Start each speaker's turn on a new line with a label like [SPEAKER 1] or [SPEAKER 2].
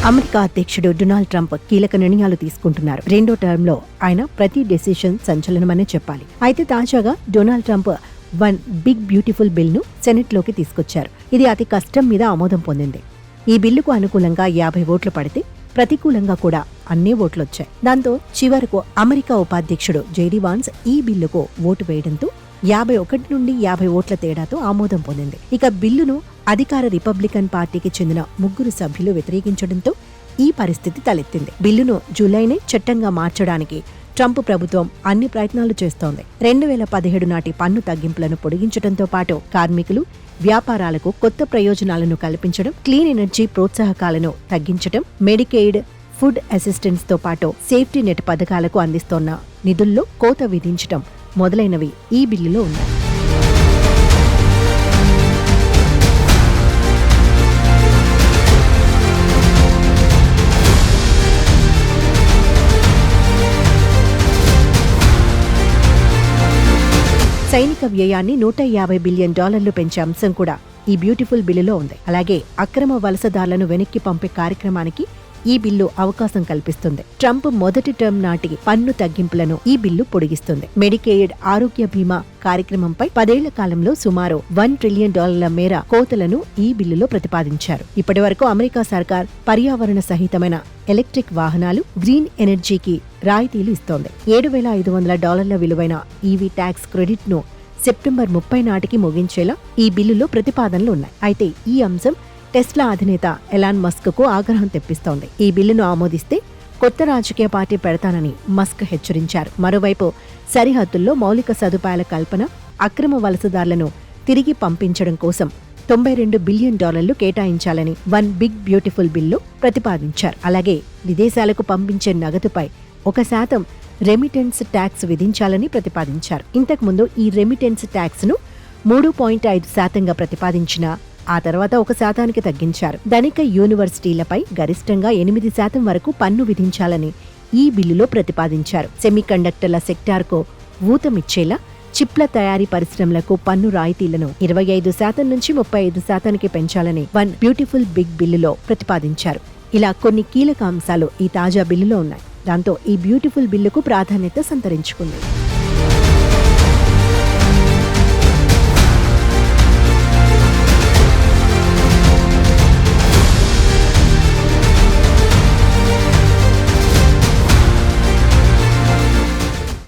[SPEAKER 1] America అధ్యక్షుడు Donald Trump కీలక నిర్ణయాలు తీసుకుంటున్నారు. రెండో టర్మ్ లో ఆయన ప్రతి డెసిషన్ సంచలనమనే చెప్పాలి. అయితే తాజాగా Donald Trump one big beautiful bill ను సెనెట్ లోకి తీసుకొచ్చారు. ఇది అతి కష్టం మీద ఆమోదం పొందింది. ఈ బిల్లుకు అనుకూలంగా 50 ఓట్లు పడితే ప్రతికూలంగా కూడా అన్ని ఓట్లొచ్చాయి. దాంతో చివరకు అమెరికా ఉపాధ్యక్షుడు జేడీ వాన్స్ ఈ బిల్లుకు ఓటు వేయడంతో 51 నుండి 50 ఓట్ల తేడాతో ఆమోదం పొందింది. ఇక బిల్లును అధికార రిపబ్లికన్ పార్టీకి చెందిన 3 సభ్యులు వ్యతిరేకించడంతో ఈ పరిస్థితి తలెత్తింది. బిల్లును జూలైనే చట్టంగా మార్చడానికి ట్రంప్ ప్రభుత్వం అన్ని ప్రయత్నాలు చేస్తోంది. 2017 నాటి పన్ను తగ్గింపులను పొడిగించడంతో పాటు కార్మికులు, వ్యాపారాలకు కొత్త ప్రయోజనాలను కల్పించడం, క్లీన్ ఎనర్జీ ప్రోత్సాహకాలను తగ్గించడం, మెడికెయిడ్, ఫుడ్ అసిస్టెన్స్ తో పాటు సేఫ్టీ నెట్ పథకాలకు అందిస్తోన్న నిధుల్లో కోత విధించడం మొదలైనవి ఈ బిల్లులో ఉన్నాయి. సైనిక వ్యయాన్ని $150 బిలియన్ పెంచే అంశం కూడా ఈ బ్యూటిఫుల్ బిల్లులో ఉంది. అలాగే అక్రమ వలసదారులను వెనక్కి పంపే కార్యక్రమానికి ఈ బిల్లు అవకాశం కల్పిస్తుంది. ట్రంప్ మొదటి టర్మ్ నాటి పన్ను తగ్గింపులను ఈ బిల్లు పొడిగిస్తుంది. మెడికెయిడ్ ఆరోగ్య బీమా కార్యక్రమంపై 10 ఏళ్ల కాలంలో సుమారు $1 ట్రిలియన్ మేర కోతలను ఈ బిల్లులో ప్రతిపాదించారు. ఇప్పటి వరకు అమెరికా సర్కార్ పర్యావరణ సహితమైన ఎలక్ట్రిక్ వాహనాలు, గ్రీన్ ఎనర్జీకి రాయితీలు ఇస్తోంది. $7,500 విలువైన ఈవీ ట్యాక్స్ క్రెడిట్ ను సెప్టెంబర్ 30 నాటికి ముగించేలా ఈ బిల్లులో ప్రతిపాదనలు ఉన్నాయి. అయితే ఈ అంశం టెస్లా అధినేత ఎలాన్ మస్క్ కు ఆగ్రహం తెప్పిస్తోంది. ఈ బిల్లును ఆమోదిస్తే కొత్త రాజకీయ పార్టీ పెడతానని మస్క్ హెచ్చరించారు. మరోవైపు సరిహద్దుల్లో మౌలిక సదుపాయాల కల్పన, అక్రమ వలసదారులను తిరిగి పంపించడం కోసం $92 బిలియన్ కేటాయించాలని వన్ బిగ్ బ్యూటిఫుల్ బిల్లు ప్రతిపాదించారు. అలాగే విదేశాలకు పంపించే నగదుపై 1% రెమిటెన్స్ ట్యాక్స్ విధించాలని ప్రతిపాదించారు. ఇంతకుముందు ఈ రెమిటెన్స్ ట్యాక్స్ ను 3.5% ప్రతిపాదించిన ఆ తర్వాత 1% తగ్గించారు. ధనిక యూనివర్సిటీలపై గరిష్టంగా 8% వరకు పన్ను విధించాలని ఈ బిల్లులో ప్రతిపాదించారు. సెమీకండక్టర్ల సెక్టార్కు ఊతమిచ్చేలా చిప్ల తయారీ పరిశ్రమలకు పన్ను రాయితీలను 25% నుంచి 35% పెంచాలని వన్ బ్యూటిఫుల్ బిగ్ బిల్లులో ప్రతిపాదించారు. ఇలా కొన్ని కీలక అంశాలు ఈ తాజా బిల్లులో ఉన్నాయి. దాంతో ఈ బ్యూటిఫుల్ బిల్లుకు ప్రాధాన్యత సంతరించుకుంది.